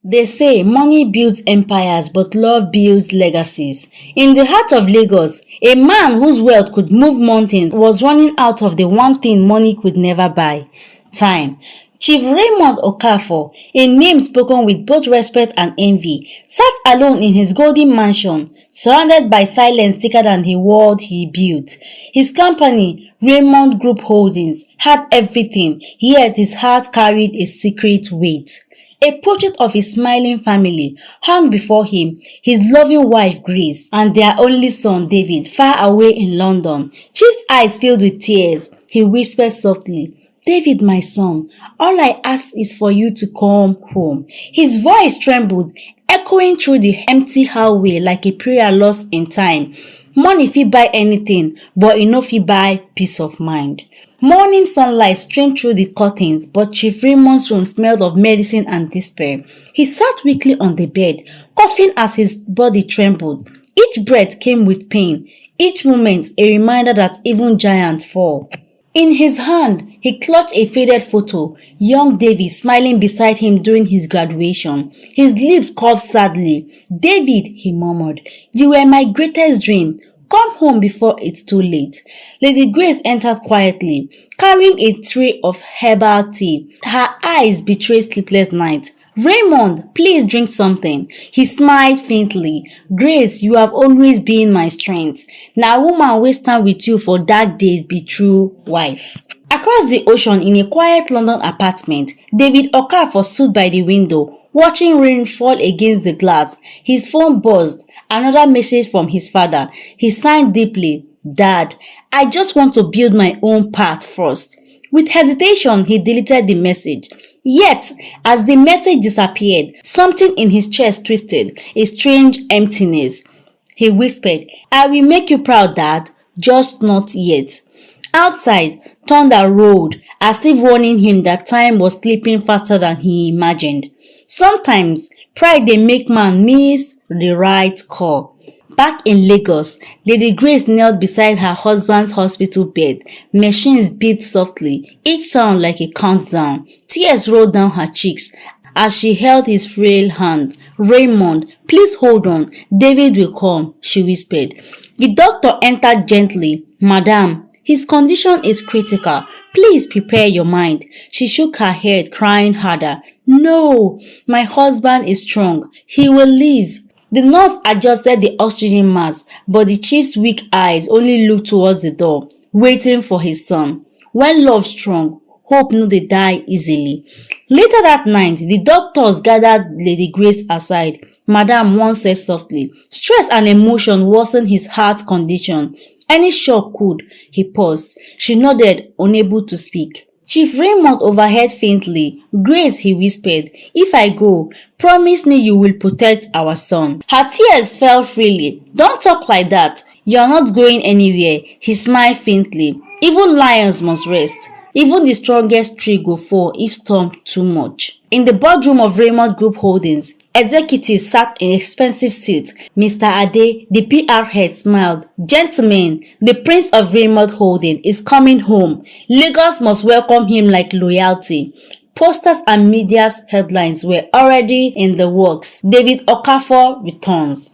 They say money builds empires, but love builds legacies. In the heart of Lagos, a man whose wealth could move mountains was running out of the one thing money could never buy: time. Chief Raymond Okafor, a name spoken with both respect and envy, sat alone in his golden mansion, surrounded by silence thicker than the world he built. His company, Raymond Group Holdings, had everything, yet his heart carried a secret weight. A portrait of his smiling family hung before him, his loving wife Grace, and their only son David, far away in London. Chief's eyes filled with tears. He whispered softly, "David, my son, all I ask is for you to come home." His voice trembled, echoing through the empty hallway like a prayer lost in time. Money fit buy anything, but e no fit buy peace of mind. Morning sunlight streamed through the curtains, but Chief Raymond's room smelled of medicine and despair. He sat weakly on the bed, coughing as his body trembled. Each breath came with pain, each moment a reminder that even giants fall. In his hand, he clutched a faded photo, young David smiling beside him during his graduation. His lips curved sadly. "David," he murmured, "you were my greatest dream. Come home before it's too late." Lady Grace entered quietly, carrying a tray of herbal tea. Her eyes betrayed sleepless nights. "Raymond, please drink something." He smiled faintly. "Grace, you have always been my strength. Now woman wey stand with you for dark days be true wife." Across the ocean in a quiet London apartment, David Okafor stood by the window, watching rain fall against the glass. His phone buzzed. Another message from his father. He sighed deeply. "Dad, I just want to build my own path first." With hesitation, he deleted the message. Yet, as the message disappeared, something in his chest twisted, a strange emptiness. He whispered, "I will make you proud, Dad, just not yet." Outside, thunder rolled, as if warning him that time was slipping faster than he imagined. Sometimes, pride dey make man miss the right call. Back in Lagos, Lady Grace knelt beside her husband's hospital bed. Machines beeped softly, each sound like a countdown. Tears rolled down her cheeks as she held his frail hand. "Raymond, please hold on. David will come," she whispered. The doctor entered gently. "Madam, his condition is critical. Please prepare your mind." She shook her head, crying harder. "No, my husband is strong. He will live." The nurse adjusted the oxygen mask, but the chief's weak eyes only looked towards the door, waiting for his son. When love's strong, hope no dey die easily. Later that night, the doctors gathered Lady Grace aside. "Madam," one said softly, "stress and emotion worsen his heart condition. Any shock could." He paused. She nodded, unable to speak. Chief Raymond overheard faintly. "Grace," he whispered, "if I go, promise me you will protect our son." Her tears fell freely. "Don't talk like that. You're not going anywhere." He smiled faintly. "Even lions must rest. Even the strongest tree go fall if stormed too much." In the boardroom of Raymond Group Holdings, executives sat in expensive seats. Mr. Ade, the PR head, smiled. "Gentlemen, the Prince of Raymond Holding is coming home. Lagos must welcome him like loyalty." Posters and media's headlines were already in the works. David Okafor returns.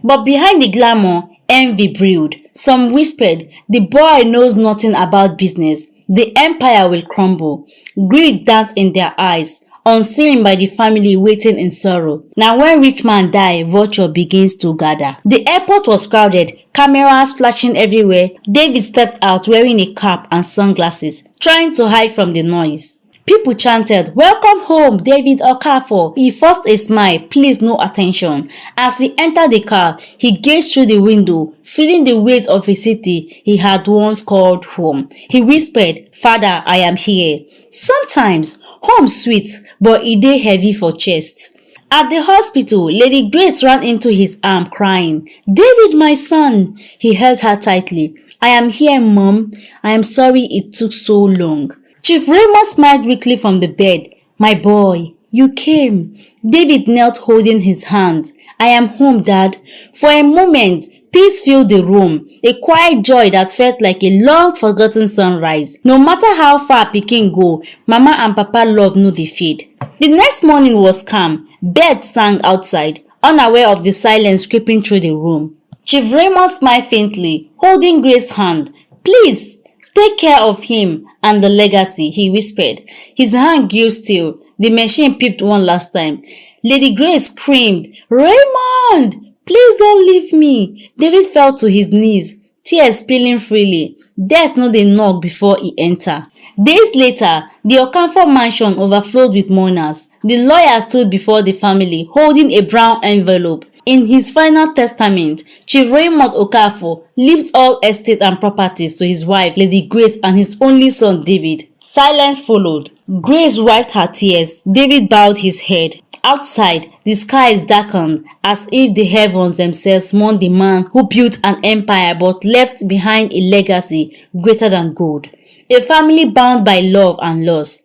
But behind the glamour, envy brewed. Some whispered, "The boy knows nothing about business. The empire will crumble." Greed danced in their eyes, unseen by the family waiting in sorrow. Now when rich man die, vulture begins to gather. The airport was crowded, cameras flashing everywhere. David stepped out wearing a cap and sunglasses, trying to hide from the noise. People chanted, "Welcome home, David Okafor." He forced a smile, pleased no attention. As he entered the car, he gazed through the window, feeling the weight of a city he had once called home. He whispered, "Father, I am here." Sometimes, home sweet, but it dey heavy for chest. At the hospital, Lady Grace ran into his arm crying, "David, my son." He held her tightly. "I am here, Mom. I am sorry it took so long." Chief Raymond smiled weakly from the bed. "My boy, you came." David knelt holding his hand. "I am home, Dad." For a moment, Peace filled the room, a quiet joy that felt like a long forgotten sunrise. No matter how far pikin go, Mama and Papa love no dey fade. The next morning was calm. Birds sang outside, unaware of the silence creeping through the room. Chief Raymond smiled faintly, holding Grace's hand. "Please, take care of him and the legacy," he whispered. His hand grew still. The machine peeped one last time. Lady Grace screamed, "Raymond! Please don't leave me." David fell to his knees, tears spilling freely. Death no dey knock before he enter. Days later, the Okafor mansion overflowed with mourners. The lawyer stood before the family, holding a brown envelope. In his final testament, Chief Raymond Okafor leaves all estate and properties to his wife, Lady Grace, and his only son, David. Silence followed. Grace wiped her tears. David bowed his head. Outside, the skies darkened, as if the heavens themselves mourned the man who built an empire but left behind a legacy greater than gold. A family bound by love and loss.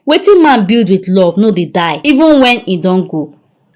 Wetin man build with love no dey die, even when e don go.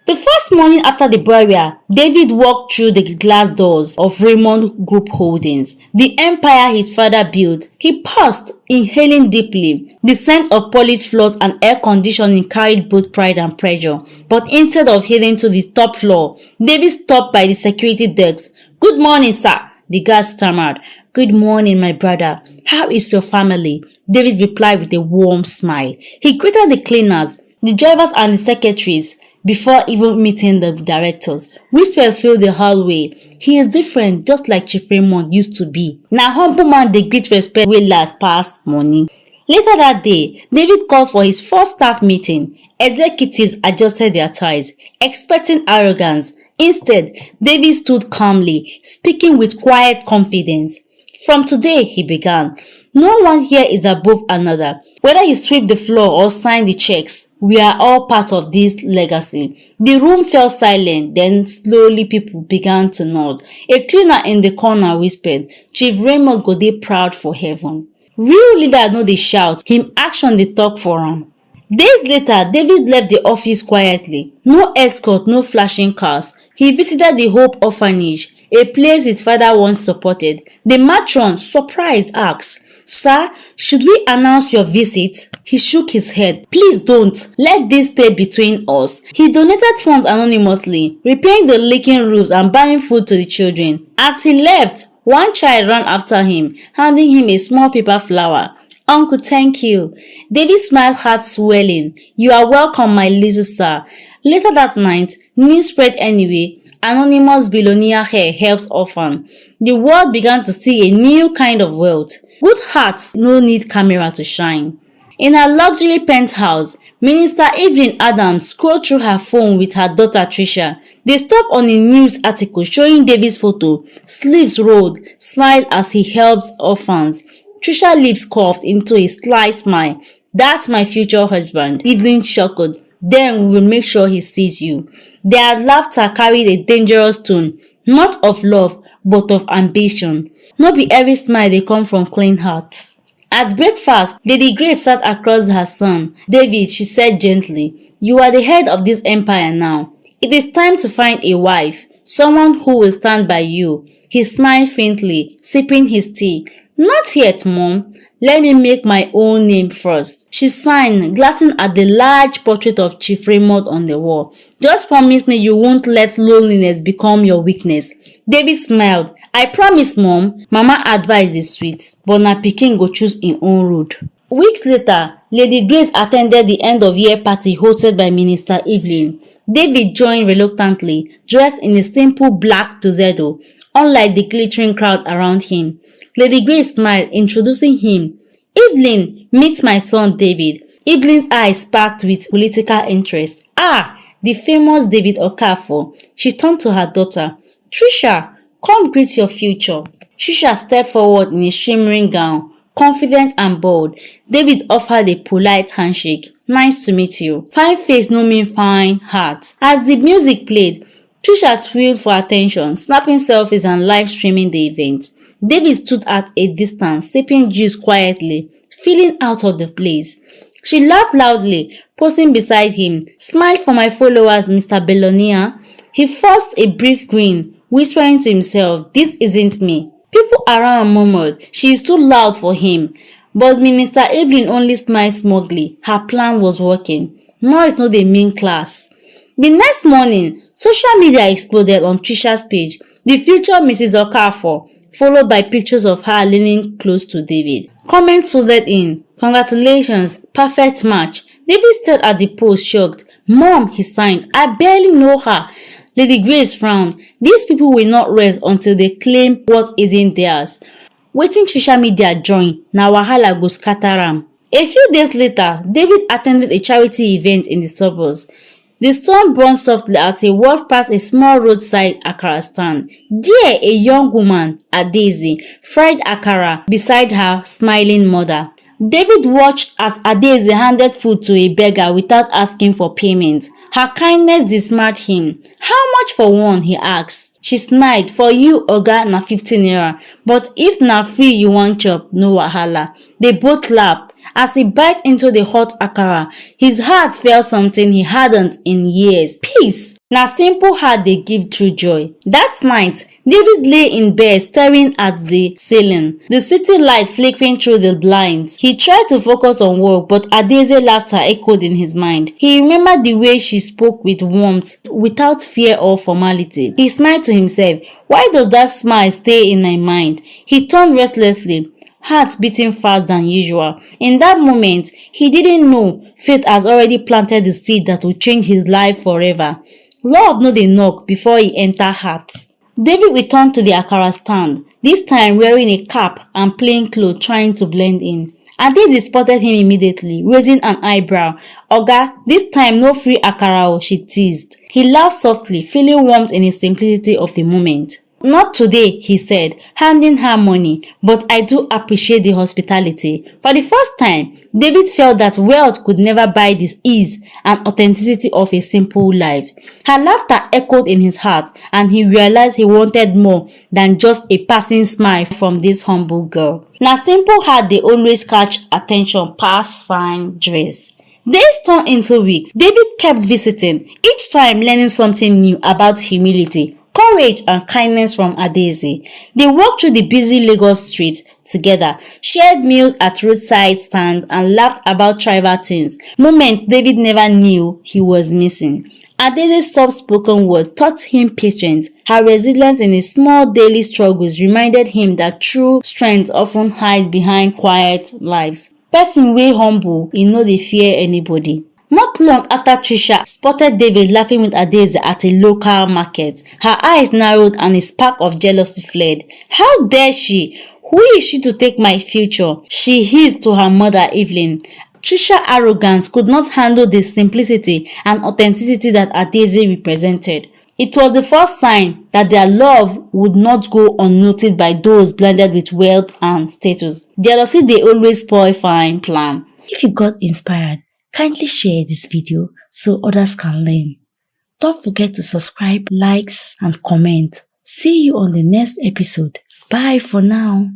The first morning after the burial, David walked through the glass doors of Raymond Group Holdings, the empire his father built. He paused, inhaling deeply. The scent of polished floors and air conditioning carried both pride and pressure. But instead of heading to the top floor, David stopped by the security desk. "Good morning, sir," the guard stammered. "Good morning, my brother. How is your family?" David replied with a warm smile. He greeted the cleaners, the drivers and the secretaries. Before even meeting the directors, whisper filled the hallway. "He is different, just like Chief Raymond used to be. Na humble man dey greet respect wey last pass money." Later that day, David called for his first staff meeting. Executives adjusted their ties, expecting arrogance. Instead, David stood calmly, speaking with quiet confidence. "From today," he began, "no one here is above another. Whether you sweep the floor or sign the checks, we are all part of this legacy." The room fell silent, then slowly people began to nod. A cleaner in the corner whispered, "Chief Raymond go dey proud for heaven." Real leader no dey shout, him action dey talk for am. Days later, David left the office quietly. No escort, no flashing cars. He visited the Hope Orphanage, a place his father once supported. The matron, surprised, asked, "Sir, should we announce your visit?" He shook his head. "Please don't. Let this stay between us." He donated funds anonymously, repairing the leaking roofs and buying food to the children. As he left, one child ran after him, handing him a small paper flower. "Uncle, thank you." David smiled, heart swelling. "You are welcome, my little sir." Later that night, news spread anyway. Anonymous billionaire Heir helps orphan. The world began to see a new kind of wealth. Good hearts no need camera to shine. In her luxury penthouse, Minister Evelyn Adams scrolled through her phone with her daughter Trisha. They stopped on a news article showing David's photo. Sleeves rolled, smiled as he helped orphans. Trisha's lips curved into a sly smile. "That's my future husband," Evelyn chuckled. "Then we will make sure he sees you." Their laughter carried a dangerous tone, not of love, but of ambition. No be every smile dey come from clean hearts. At breakfast, Lady Grace sat across her son. "David," she said gently, "you are the head of this empire now. It is time to find a wife, someone who will stand by you." He smiled faintly, sipping his tea. "Not yet, Mom. Let me make my own name first." She sighed, glancing at the large portrait of Chief Raymond on the wall. "Just promise me you won't let loneliness become your weakness." David smiled. "I promise, Mom." Mama advice is sweet, but na pikin go choose im own road. Weeks later, Lady Grace attended the end-of-year party hosted by Minister Evelyn. David joined reluctantly, dressed in a simple black tuxedo, unlike the glittering crowd around him. Lady Grace smiled, introducing him. "Evelyn, meet my son David." Evelyn's eyes sparkled with political interest. "Ah, the famous David Okafor." She turned to her daughter. "Trisha, come greet your future." Trisha stepped forward in a shimmering gown, confident and bold. David offered a polite handshake. "Nice to meet you." Fine face no mean fine heart. As the music played, Trisha twirled for attention, snapping selfies and live streaming the event. David stood at a distance, sipping juice quietly, feeling out of the place. She laughed loudly, posing beside him. "Smile for my followers, Mr. Billionaire." He forced a brief grin, whispering to himself, "This isn't me." People around murmured, "She is too loud for him." But Minister Evelyn only smiled smugly. Her plan was working. Now it's not the main class. The next morning, social media exploded on Trisha's page. The future Mrs. Okafor, followed by pictures of her leaning close to David. Comments flooded in. "Congratulations, perfect match." David stared at the post shocked. "Mom," he signed, "I barely know her." Lady Grace frowned. These people will not rest until they claim what isn't theirs. Wetin social media join, na wahala go scatter am. A few days later, David attended a charity event in the suburbs. The sun burned softly as he walked past a small roadside akara stand. There, a young woman, Adaeze, fried akara beside her smiling mother. David watched as Adaeze handed food to a beggar without asking for payment. Her kindness dismayed him. "How much for one?" he asked. She smiled. "For you, Oga, na 15 naira. But if na free you wan chop, no wahala." They both laughed. As he bit into the hot akara, his heart felt something he hadn't in years. Peace. Na simple heart dey give true joy. That night, David lay in bed staring at the ceiling, the city light flickering through the blinds. He tried to focus on work, but Adaeze's laughter echoed in his mind. He remembered the way she spoke with warmth, without fear or formality. He smiled to himself. Why does that smile stay in my mind? He turned restlessly, heart beating fast than usual. In that moment, he didn't know fate has already planted the seed that would change his life forever. Love no dey knock before he enter heart. David returned to the akara stand, this time wearing a cap and plain clothes, trying to blend in. Adaeze spotted him immediately, raising an eyebrow. "Oga, this time no free akara," she teased. He laughed softly, feeling warmth in the simplicity of the moment. "Not today," he said, handing her money, "but I do appreciate the hospitality." For the first time, David felt that wealth could never buy the ease and authenticity of a simple life. Her laughter echoed in his heart, and he realized he wanted more than just a passing smile from this humble girl. Na simple heart dey always catch attention pass fine dress. Days turned into weeks. David kept visiting, each time learning something new about humility, courage and kindness from Adaeze. They walked through the busy Lagos streets together, shared meals at roadside stands and laughed about tribal things, moments David never knew he was missing. Adaeze's soft-spoken words taught him patience. Her resilience in his small daily struggles reminded him that true strength often hides behind quiet lives. Person wey humble, e no dey fear anybody. Not long after Trisha spotted David laughing with Adaeze at a local market, her eyes narrowed and a spark of jealousy fled. "How dare she? Who is she to take my future?" she hissed to her mother Evelyn. Trisha's arrogance could not handle the simplicity and authenticity that Adaeze represented. It was the first sign that their love would not go unnoticed by those blinded with wealth and status. Jealousy dey always spoil fine plan. If you got inspired, kindly share this video so others can learn. Don't forget to subscribe, likes, and comment. See you on the next episode. Bye for now.